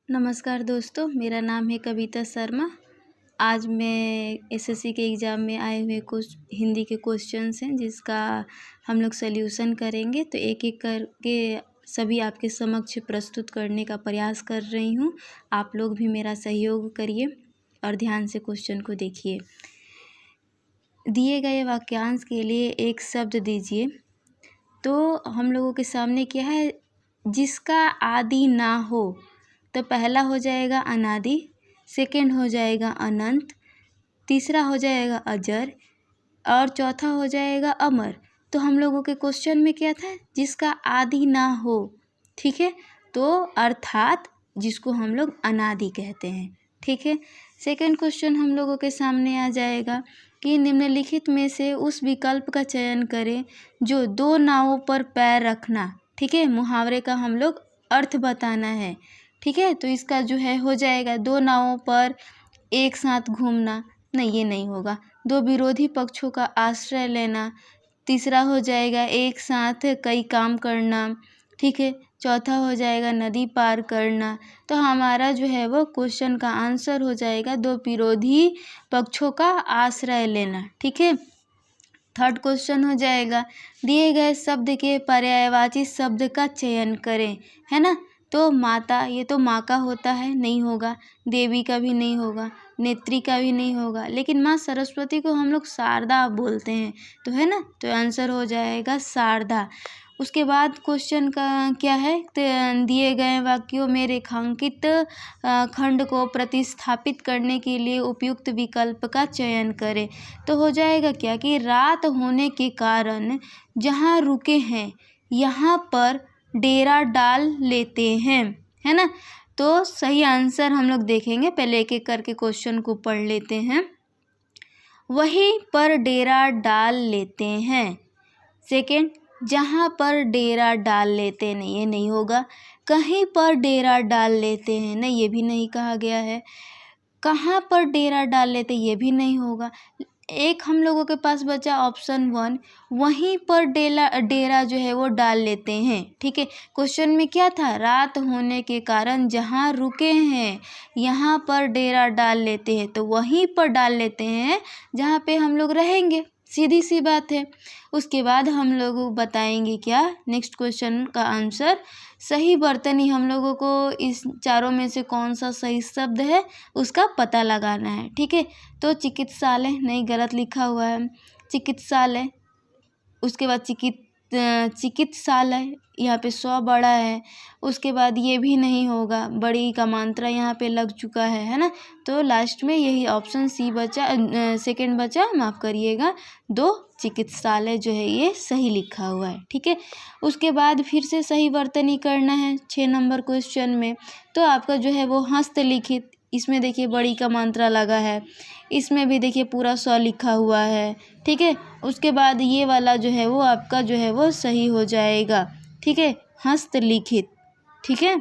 नमस्कार दोस्तों, मेरा नाम है कविता शर्मा। आज मैं एसएससी के एग्ज़ाम में आए हुए कुछ हिंदी के क्वेश्चंस हैं जिसका हम लोग सॉल्यूशन करेंगे। तो एक एक करके सभी आपके समक्ष प्रस्तुत करने का प्रयास कर रही हूँ। आप लोग भी मेरा सहयोग करिए और ध्यान से क्वेश्चन को देखिए। दिए गए वाक्यांश के लिए एक शब्द दीजिए। तो हम लोगों के सामने क्या है, जिसका आदि ना हो। तो पहला हो जाएगा अनादि, सेकंड हो जाएगा अनंत, तीसरा हो जाएगा अजर और चौथा हो जाएगा अमर। तो हम लोगों के क्वेश्चन में क्या था, जिसका आदि ना हो। ठीक है, तो अर्थात जिसको हम लोग अनादि कहते हैं। ठीक है, सेकंड क्वेश्चन हम लोगों के सामने आ जाएगा कि निम्नलिखित में से उस विकल्प का चयन करें जो दो नावों पर पैर रखना। ठीक है, मुहावरे का हम लोग अर्थ बताना है। ठीक है, तो इसका जो है हो जाएगा दो नावों पर एक साथ घूमना। नहीं, ये नहीं होगा। दो विरोधी पक्षों का आश्रय लेना। तीसरा हो जाएगा एक साथ कई काम करना। ठीक है, चौथा हो जाएगा नदी पार करना। तो हमारा जो है वो क्वेश्चन का आंसर हो जाएगा दो विरोधी पक्षों का आश्रय लेना। ठीक है, थर्ड क्वेश्चन हो जाएगा दिए गए शब्द के पर्यायवाची शब्द का चयन करें। है ना, तो माता, ये तो माँ का होता है, नहीं होगा। देवी का भी नहीं होगा, नेत्री का भी नहीं होगा। लेकिन माँ सरस्वती को हम लोग शारदा बोलते हैं, तो है ना, तो आंसर हो जाएगा शारदा। उसके बाद क्वेश्चन का क्या है, तो दिए गए वाक्यों में रेखांकित खंड को प्रतिस्थापित करने के लिए उपयुक्त विकल्प का चयन करें। तो हो जाएगा क्या कि रात होने के कारण जहाँ रुके हैं यहाँ पर डेरा डाल लेते हैं। है ना, तो सही आंसर हम लोग देखेंगे। पहले एक एक करके क्वेश्चन को पढ़ लेते हैं। वहीं पर डेरा डाल लेते हैं। सेकंड, जहाँ पर डेरा डाल लेते हैं, नहीं, ये नहीं होगा। कहीं पर डेरा डाल लेते हैं, नहीं, ये भी नहीं कहा गया है। कहाँ पर डेरा डाल लेते, ये भी नहीं होगा। एक हम लोगों के पास बचा ऑप्शन 1, वहीं पर डेरा जो है वो डाल लेते हैं। ठीक है, क्वेश्चन में क्या था, रात होने के कारण जहाँ रुके हैं यहाँ पर डेरा डाल लेते हैं। तो वहीं पर डाल लेते हैं जहाँ पे हम लोग रहेंगे, सीधी सी बात है। उसके बाद हम लोग बताएंगे क्या, नेक्स्ट क्वेश्चन का आंसर। सही वर्तनी हम लोगों को इस चारों में से कौन सा सही शब्द है उसका पता लगाना है। ठीक है, तो चिकित्सालय, नहीं, गलत लिखा हुआ है, चिकित्सालय। उसके बाद चिकित्सालय, यहाँ पे 100 बड़ा है। उसके बाद ये भी नहीं होगा, बड़ी का मात्रा यहाँ पे लग चुका है ना। तो लास्ट में यही ऑप्शन सी बचा, सेकंड बचा, माफ़ करिएगा, 2 चिकित्सालय जो है ये सही लिखा हुआ है। ठीक है, उसके बाद फिर से सही वर्तनी करना है 6 नंबर क्वेश्चन में। तो आपका जो है वो हस्तलिखित, इसमें देखिए बड़ी का मात्रा लगा है, इसमें भी देखिए पूरा 100 लिखा हुआ है। ठीक है, उसके बाद ये वाला जो है वो आपका जो है वो सही हो जाएगा। ठीक है, हस्तलिखित। ठीक है।